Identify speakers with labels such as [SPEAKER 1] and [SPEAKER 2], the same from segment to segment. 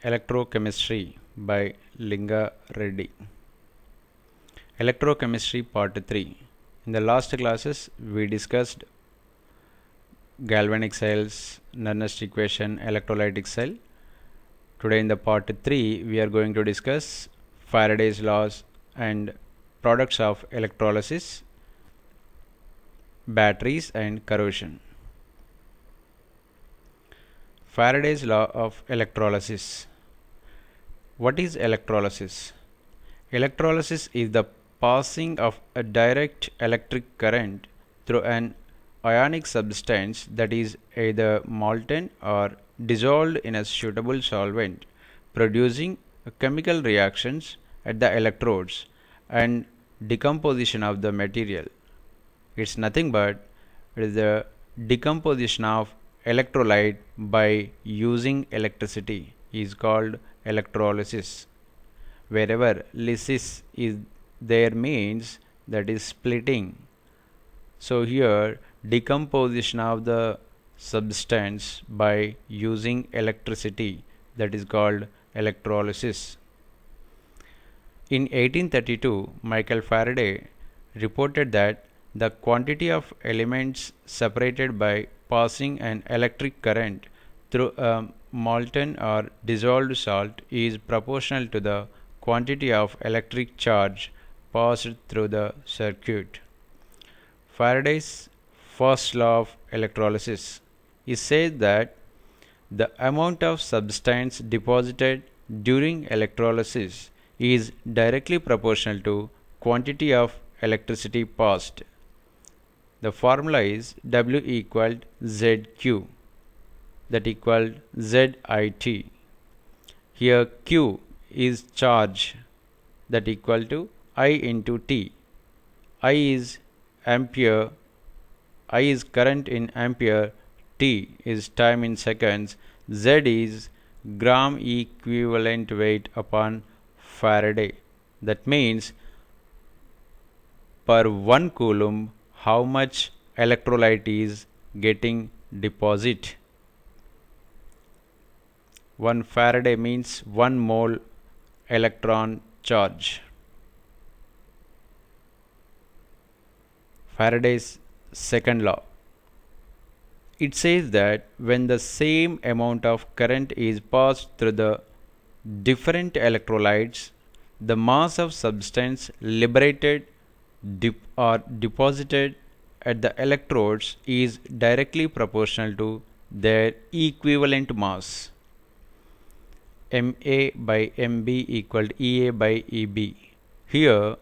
[SPEAKER 1] Electrochemistry by Linga Reddy. Electrochemistry Part 3. In the last classes, we discussed galvanic cells, Nernst equation, electrolytic cell. Today in the Part 3, we are going to discuss Faraday's laws and products of electrolysis, batteries and corrosion. Faraday's law of electrolysis. What is electrolysis? Electrolysis is the passing of a direct electric current through an ionic substance that is either molten or dissolved in a suitable solvent, producing chemical reactions at the electrodes and decomposition of the material. It's nothing but it is the decomposition of electrolyte by using electricity is called electrolysis. Wherever lysis is there means that is splitting. So here decomposition of the substance by using electricity, that is called electrolysis. In 1832, Michael Faraday reported that the quantity of elements separated by passing an electric current through a molten or dissolved salt is proportional to the quantity of electric charge passed through the circuit. Faraday's first law of electrolysis says that the amount of substance deposited during electrolysis is directly proportional to quantity of electricity passed. The formula is W equaled ZQ, that equaled ZIT. Here Q is charge, that equal to I into T. I is ampere, I is current in ampere, T is time in seconds, Z is gram equivalent weight upon Faraday. That means per 1 coulomb how much electrolyte is getting deposit. 1 Faraday means 1 mole electron charge. Faraday's second law. It says that when the same amount of current is passed through the different electrolytes, the mass of substance liberated or deposited at the electrodes is directly proportional to their equivalent mass. MA by MB equaled EA by EB. Here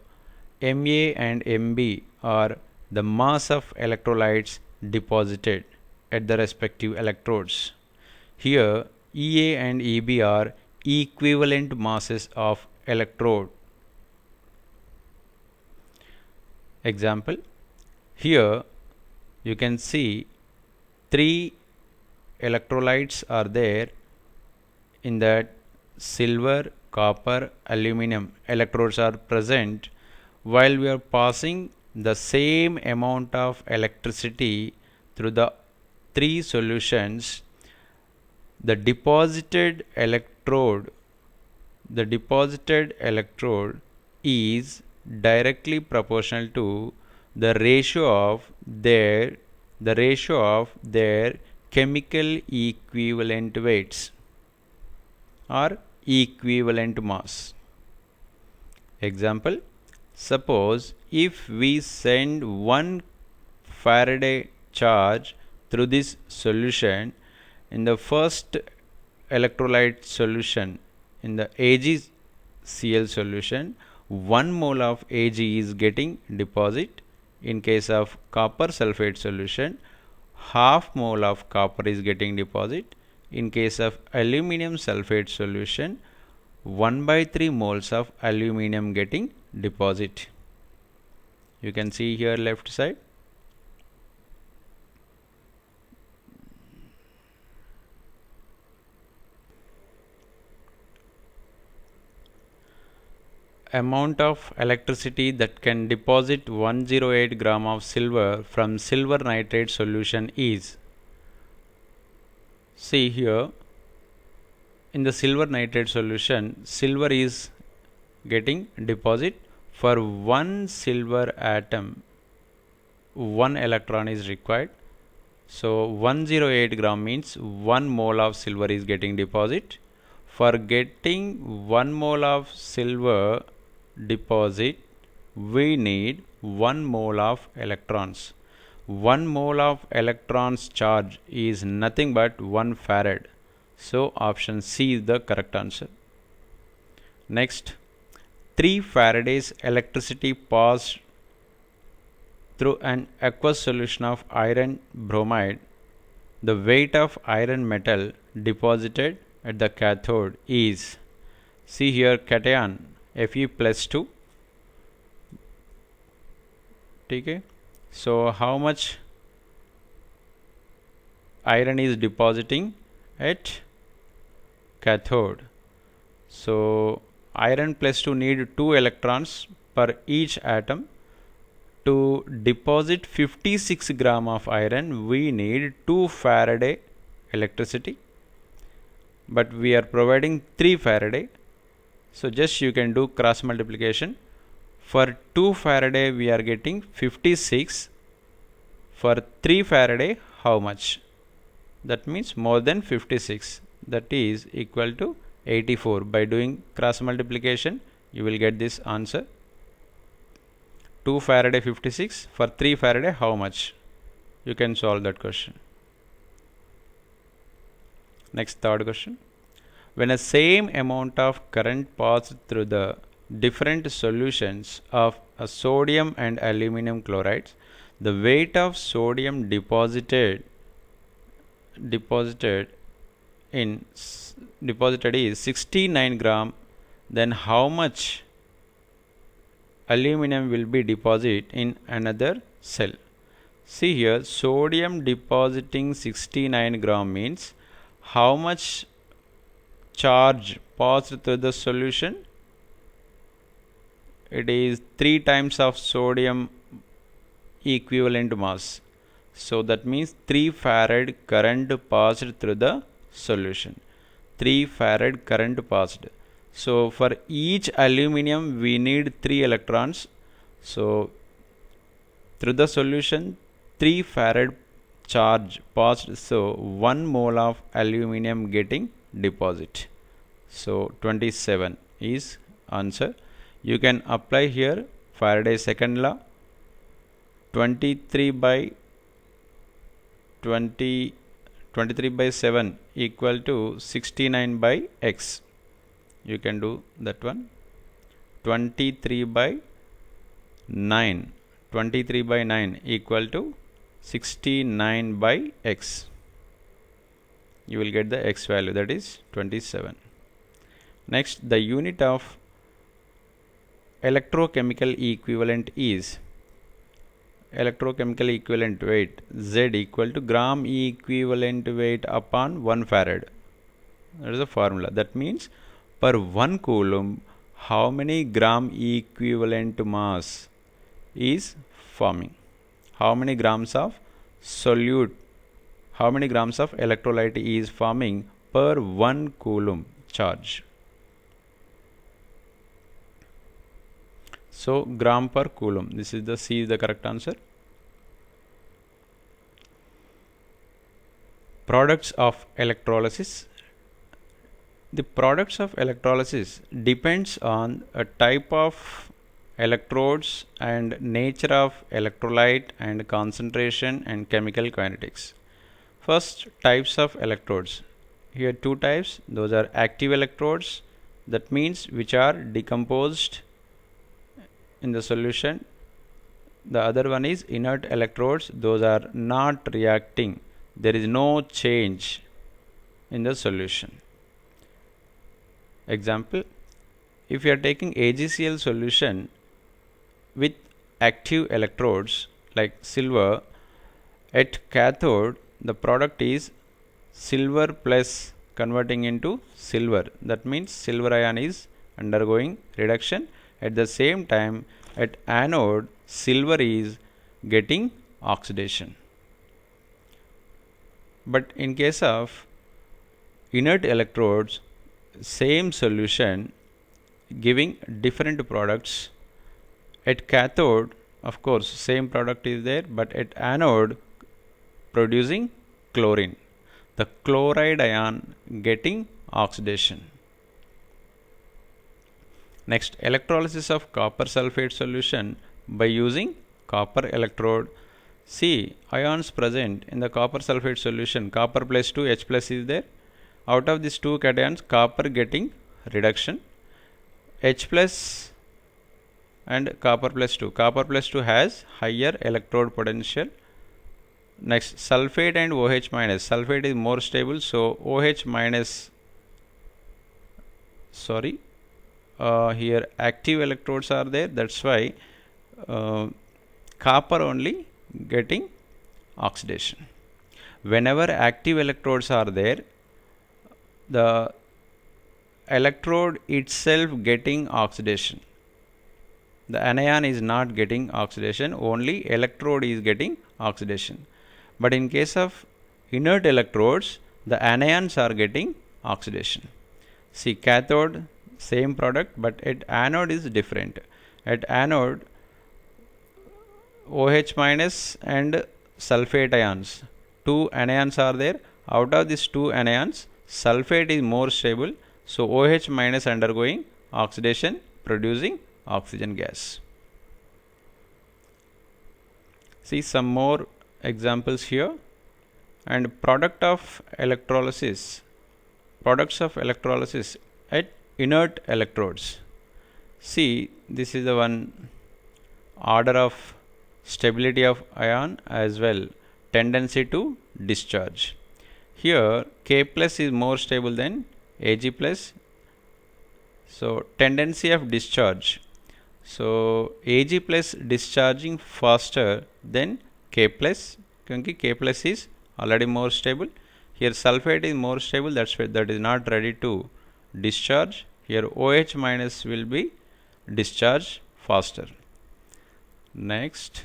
[SPEAKER 1] MA and MB are the mass of electrolytes deposited at the respective electrodes. Here EA and EB are equivalent masses of electrode. Example, here you can see 3 electrolytes are there. In that silver, copper, aluminum electrodes are present. While we are passing the same amount of electricity through the 3 solutions, the deposited electrode is directly proportional to the ratio of their chemical equivalent weights or equivalent mass. Example, suppose if we send 1 Faraday charge through this solution, in the first electrolyte solution, in the AgCl solution, 1 mole of Ag is getting deposit. In case of copper sulfate solution, half mole of copper is getting deposit. In case of aluminum sulfate solution, 1/3 moles of aluminum getting deposit. You can see here left side. Amount of electricity that can deposit 108 gram of silver from silver nitrate solution is, see here in the silver nitrate solution, silver is getting deposit. For one silver atom, one electron is required. So 108 gram means 1 mole of silver is getting deposit. For getting 1 mole of silver deposit, we need 1 mole of electrons. 1 mole of electrons charge is nothing but 1 farad. So option C is the correct answer. Next, 3 Faraday's electricity passed through an aqueous solution of iron bromide. The weight of iron metal deposited at the cathode is, see here, cation Fe plus 2. Okay. So how much iron is depositing at cathode? So iron plus 2 need 2 electrons per each atom. To deposit 56 gram of iron, we need 2 Faraday electricity, but we are providing 3 Faraday. So just you can do cross multiplication. For 2 Faraday we are getting 56. For 3 Faraday, how much? That means more than 56. That is equal to 84. By doing cross multiplication, you will get this answer. 2 Faraday 56. For 3 Faraday, how much? You can solve that question. Next, third question. When a same amount of current passes through the different solutions of a sodium and aluminum chlorides, the weight of sodium deposited is 69 gram, then how much aluminum will be deposited in another cell? See here, sodium depositing 69 gram means how much charge passed through the solution? It is 3 times of sodium equivalent mass. So that means 3 farad current passed through the solution. 3 farad current passed. So for each aluminum we need 3 electrons. So through the solution 3 farad charge passed. So 1 mole of aluminum getting deposit. So 27 is answer. You can apply here Faraday's second law. 23 by 7 equal to 69 by x. You can do that one. 23 by 9 equal to 69 by x. You will get the x value, that is 27. Next, the unit of electrochemical equivalent is, electrochemical equivalent weight Z equal to gram equivalent weight upon 1 farad. That is the formula. That means per 1 coulomb, how many gram equivalent mass is forming? How many grams of solute, how many grams of electrolyte is forming per 1 coulomb charge? So gram per coulomb. This is the C is the correct answer. Products of electrolysis. The products of electrolysis depends on a type of electrodes and nature of electrolyte and concentration and chemical kinetics. First, types of electrodes. Here 2 types. Those are active electrodes, that means which are decomposed in the solution. The other one is inert electrodes. Those are not reacting. There is no change in the solution. Example, if you are taking AgCl solution with active electrodes like silver, at cathode the product is silver plus converting into silver. That means silver ion is undergoing reduction. At the same time, at anode, silver is getting oxidation. But in case of inert electrodes, same solution giving different products. At cathode, of course, same product is there, but at anode producing chlorine, the chloride ion getting oxidation. Next, electrolysis of copper sulfate solution by using copper electrode. See, ions present in the copper sulfate solution, copper plus 2, H plus is there. Out of these two cations, copper getting reduction, H plus and copper plus 2. Copper plus 2 has higher electrode potential. Next, sulfate and OH minus. Sulfate is more stable, so OH minus, here active electrodes are there, that's why copper only getting oxidation. Whenever active electrodes are there, the electrode itself getting oxidation. The anion is not getting oxidation, only electrode is getting oxidation. But in case of inert electrodes, the anions are getting oxidation. See, cathode same product, but at anode is different. At anode, OH minus and sulfate ions, two anions are there. Out of these two anions, sulfate is more stable, so OH minus undergoing oxidation producing oxygen gas. See some more examples here. And products of electrolysis at inert electrodes. See, this is the one order of stability of ion as well tendency to discharge. Here K plus is more stable than Ag plus. So tendency of discharge. So Ag plus discharging faster than K plus, because K plus is already more stable. Here sulfate is more stable, that's why that is not ready to discharge. Here OH minus will be discharged faster. Next,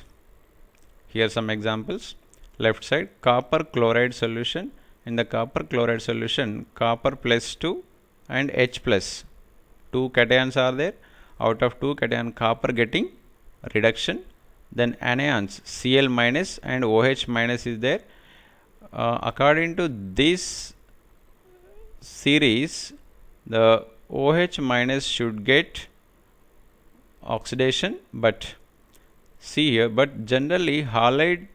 [SPEAKER 1] here some examples. Left side, copper chloride solution. In the copper chloride solution, copper plus 2 and H plus, two cations are there. Out of two cation, copper getting reduction. Then anions Cl minus and OH minus is there. According to this series, the OH minus should get oxidation, but see here, but generally halide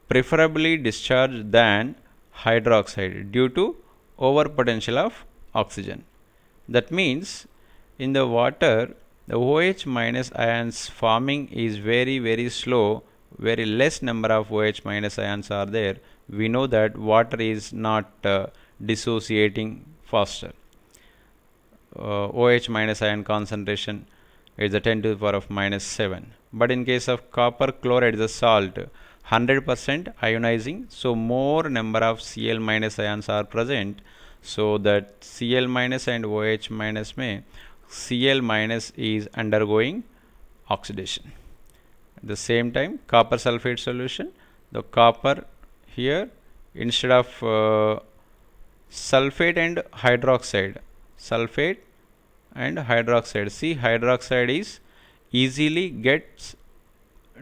[SPEAKER 1] preferably discharge than hydroxide due to overpotential of oxygen. That means in the water, the OH minus ions forming is very slow, very less number of OH minus ions are there. We know that water is not dissociating faster. OH minus ion concentration is a 10 to the power of minus 7. But in case of copper chloride, the salt, 100% ionizing, so more number of Cl minus ions are present, so that Cl minus and OH minus may, Cl minus is undergoing oxidation. At the same time, copper sulfate solution, the copper here instead of sulfate and hydroxide, sulfate and hydroxide, see hydroxide is easily gets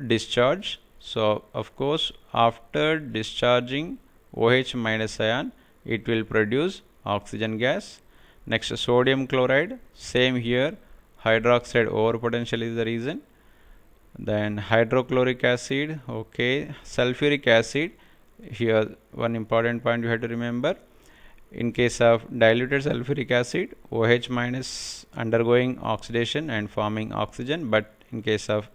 [SPEAKER 1] discharged. So of course after discharging OH minus ion, it will produce oxygen gas. Next, sodium chloride, same here, hydroxide overpotential is the reason. Then hydrochloric acid, okay, sulfuric acid. Here one important point you have to remember, in case of diluted sulfuric acid, OH minus undergoing oxidation and forming oxygen, but in case of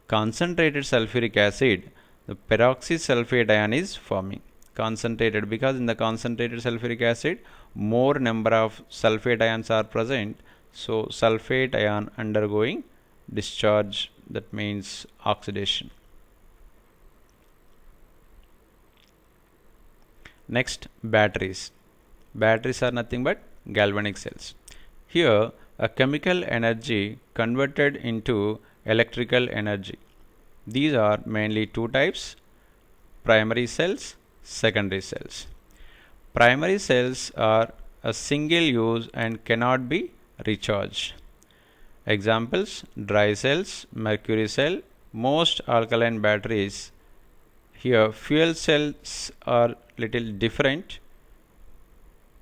[SPEAKER 1] concentrated sulfuric acid, the peroxysulfate ion is forming. Concentrated, because in the concentrated sulfuric acid more number of sulfate ions are present, so sulfate ion undergoing discharge, that means oxidation. Next, batteries. Batteries are nothing but galvanic cells. Here a chemical energy converted into electrical energy. These are mainly two types: primary cells, secondary cells. Primary cells are a single use and cannot be recharged. Examples: dry cells, mercury cell, most alkaline batteries. Here fuel cells are little different.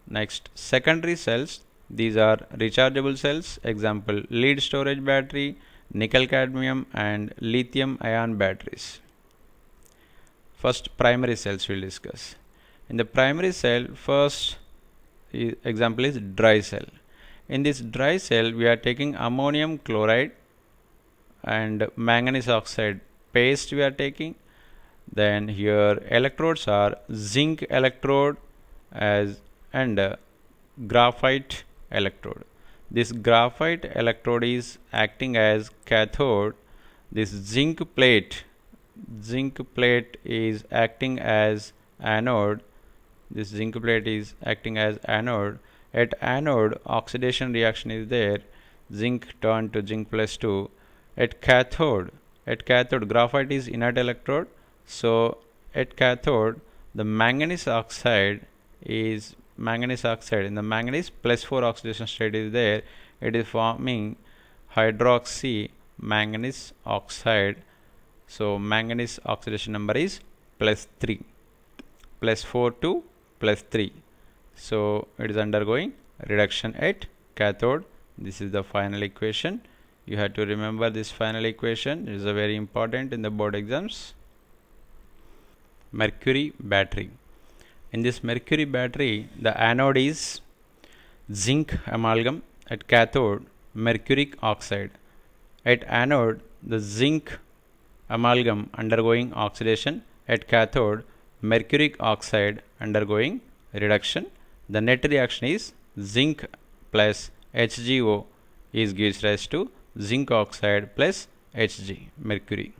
[SPEAKER 1] Next, secondary cells, these are rechargeable cells. Example: lead storage battery, nickel cadmium and lithium ion batteries. First, primary cells we'll discuss. In the primary cell, first example is dry cell. In this dry cell, we are taking ammonium chloride and manganese oxide paste we are taking. Then here electrodes are zinc electrode and graphite electrode. This graphite electrode is acting as cathode. This zinc plate is acting as anode. This zinc plate is acting as anode. At anode, oxidation reaction is there. Zinc turned to zinc plus 2. At cathode, graphite is inert electrode. So at cathode, the manganese oxide in the manganese plus 4 oxidation state is there. It is forming hydroxy manganese oxide. So manganese oxidation number is plus 3, plus 4 to plus 3. So it is undergoing reduction at cathode. This is the final equation. You have to remember this final equation. It is a very important in the board exams. Mercury battery. In this mercury battery, the anode is zinc amalgam. At cathode, mercuric oxide. At anode, the zinc amalgam undergoing oxidation. At cathode, mercuric oxide undergoing reduction. The net reaction is zinc plus HgO is gives rise to zinc oxide plus Hg, mercury.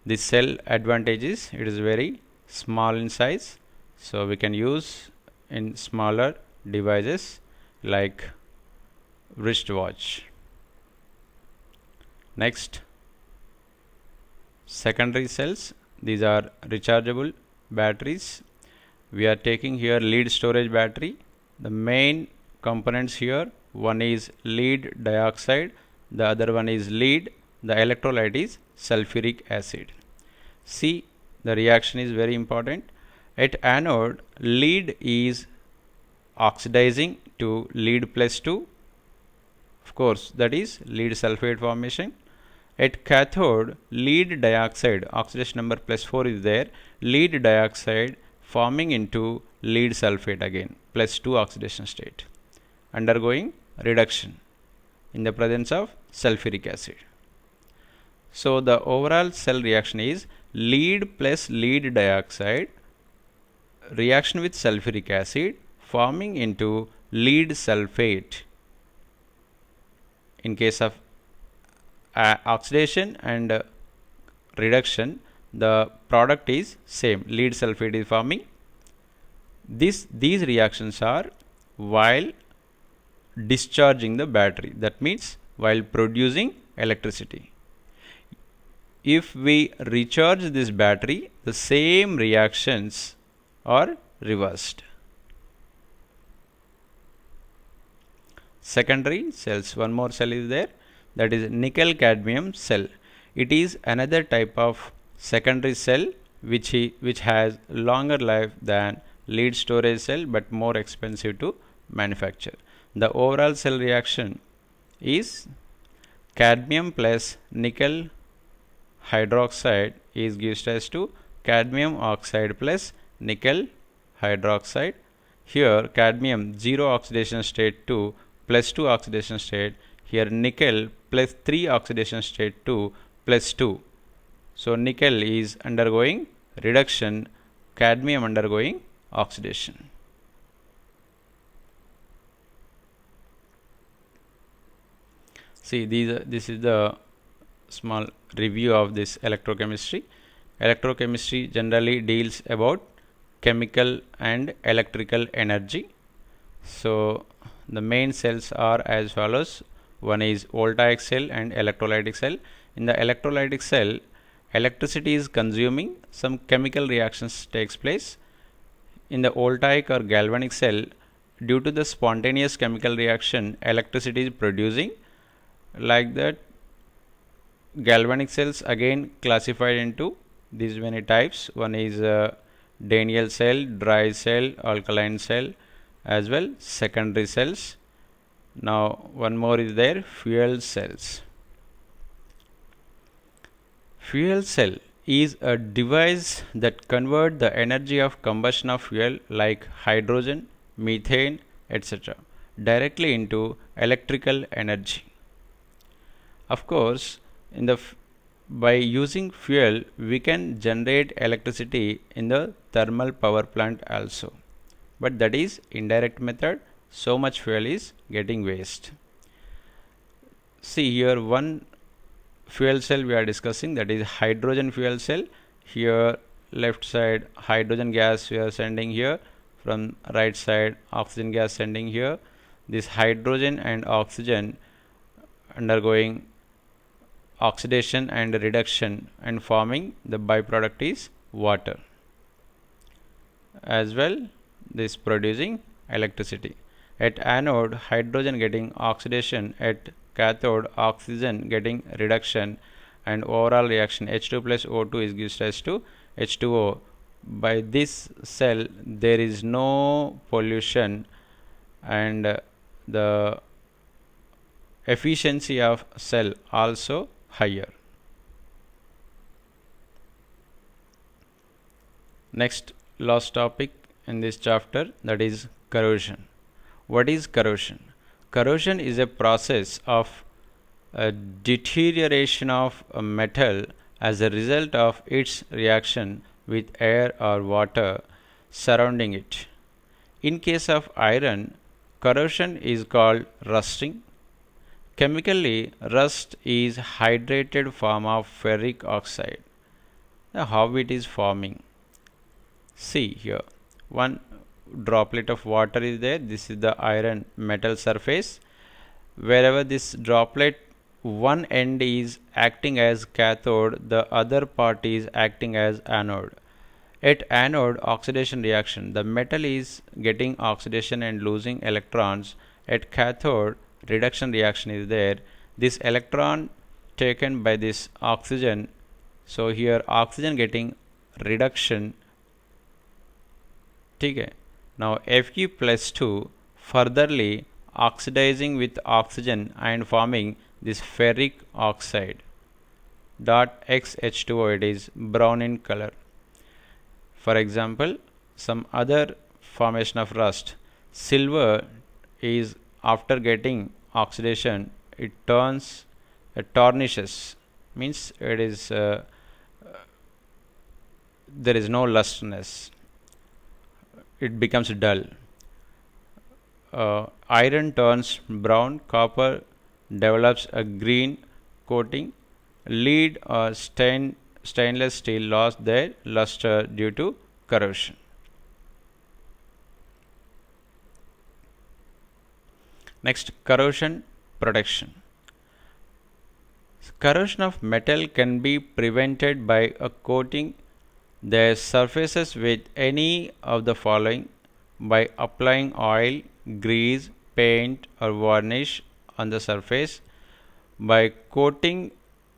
[SPEAKER 1] This cell advantage is it is very small in size, so we can use in smaller devices like wristwatch. Next, secondary cells. These are rechargeable batteries. We are taking here lead storage battery. The main components here, one is lead dioxide, the other one is lead. The electrolyte is sulfuric acid. See, the reaction is very important. At anode, lead is oxidizing to lead plus 2. Of course, that is lead sulfate formation. At cathode, lead dioxide, oxidation number plus 4 is there. Lead dioxide forming into lead sulfate again, plus 2 oxidation state, undergoing reduction in the presence of sulfuric acid. So the overall cell reaction is lead plus lead dioxide reaction with sulfuric acid forming into lead sulfate. In case of oxidation and reduction, the product is same, lead sulfate is forming. These reactions are while discharging the battery, that means while producing electricity. If we recharge this battery, the same reactions are reversed. Secondary cells, one more cell is there, that is nickel cadmium cell. It is another type of secondary cell which has longer life than lead storage cell but more expensive to manufacture. The overall cell reaction is cadmium plus nickel hydroxide is gives rise to cadmium oxide plus nickel hydroxide. Here cadmium 0 oxidation state to plus 2 oxidation state. Here nickel plus 3 oxidation state to plus 2. So nickel is undergoing reduction, cadmium undergoing oxidation. See, this is the small review of this electrochemistry. Electrochemistry generally deals about chemical and electrical energy. So the main cells are as follows. One is voltaic cell and electrolytic cell. In the electrolytic cell, electricity is consuming, some chemical reactions takes place. In the voltaic or galvanic cell, due to the spontaneous chemical reaction, electricity is producing. Like that, galvanic cells again classified into these many types. One is Daniell cell, dry cell, alkaline cell, as well secondary cells. Now one more is there, fuel cells. Fuel cell is a device that convert the energy of combustion of fuel like hydrogen, methane, etc. directly into electrical energy. Of course, by using fuel, we can generate electricity in the thermal power plant also. But that is indirect method. So much fuel is getting waste. See here, one fuel cell we are discussing, that is hydrogen fuel cell. Here left side hydrogen gas we are sending here, from right side oxygen gas sending here. This hydrogen and oxygen undergoing oxidation and reduction and forming the byproduct is water. As well, this producing electricity. At anode, hydrogen getting oxidation, at cathode, oxygen getting reduction, and overall reaction H2 plus O2 is gives rise to H2O. By this cell, there is no pollution, and the efficiency of cell also higher. Next, last topic in this chapter, that is corrosion. What is corrosion? Corrosion is a process of a deterioration of a metal as a result of its reaction with air or water surrounding it. In case of iron, corrosion is called rusting. Chemically, rust is hydrated form of ferric oxide. Now, how it is forming? See here, one droplet of water is there. This is the iron metal surface. Wherever this droplet, one end is acting as cathode, the other part is acting as anode. At anode oxidation reaction, the metal is getting oxidation and losing electrons. At cathode, reduction reaction is there. This electron taken by this oxygen, so here oxygen getting reduction. Okay. Now Fe plus 2 furtherly oxidizing with oxygen and forming this ferric oxide dot XH2O, it is brown in color. For example, some other formation of rust, silver is after getting oxidation, it turns tarnishes, means it is there is no lusterness, it becomes dull. Iron turns brown, copper develops a green coating, lead or stainless steel lost their luster due to corrosion. Next, corrosion protection. Corrosion of metal can be prevented by a coating their surfaces with any of the following: by applying oil, grease, paint or varnish on the surface, by coating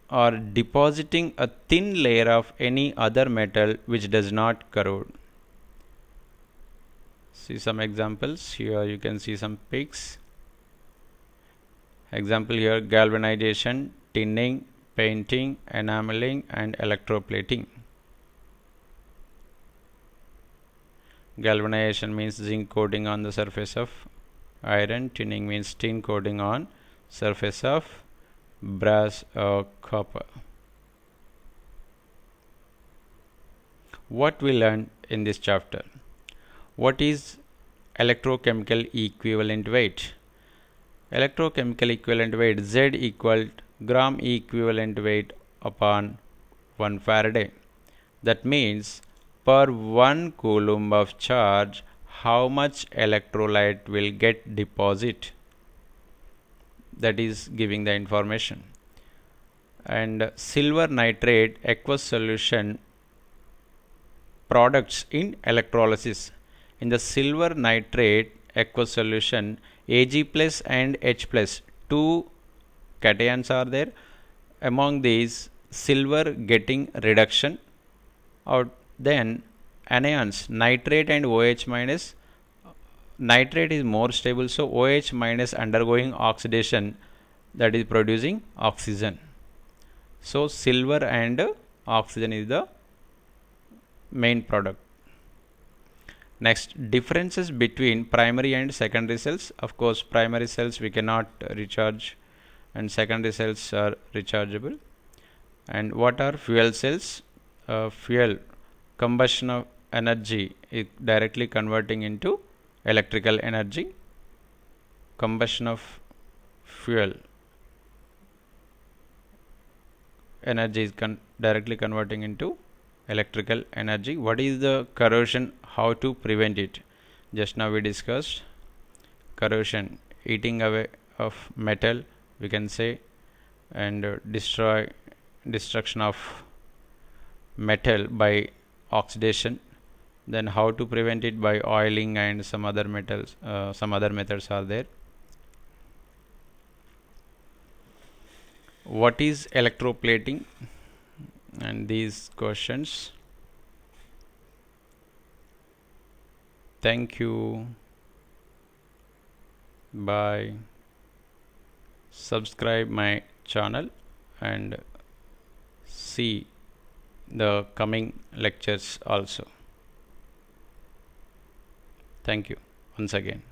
[SPEAKER 1] or depositing a thin layer of any other metal which does not corrode. See some examples. Here you can see some pics. Example here: galvanization, tinning, painting, enameling and electroplating. Galvanization means zinc coating on the surface of iron. Tinning means tin coating on surface of brass or copper. What we learned in this chapter? What is electrochemical equivalent weight? Electrochemical equivalent weight, Z equal gram equivalent weight upon 1 Faraday. That means per 1 coulomb of charge, how much electrolyte will get deposit. That is giving the information. And silver nitrate aqueous solution products in electrolysis. In the silver nitrate aqueous solution, Ag plus and H plus, two cations are there. Among these, silver getting reduction, or then anions, nitrate and OH minus. Nitrate is more stable, so OH minus undergoing oxidation, that is producing oxygen. So silver and oxygen is the main product. Next, differences between primary and secondary cells. Of course, primary cells we cannot recharge and secondary cells are rechargeable. And what are fuel cells? Fuel combustion of energy is directly converting into electrical energy. Combustion of fuel energy is directly converting into electrical energy. What is the corrosion? How to prevent it? Just now we discussed corrosion, eating away of metal, we can say, and destruction of metal by oxidation. Then how to prevent it? By oiling and some other metals, some other methods are there. What is electroplating? And these questions. Thank you. Bye. Subscribe my channel and see the coming lectures also. Thank you once again.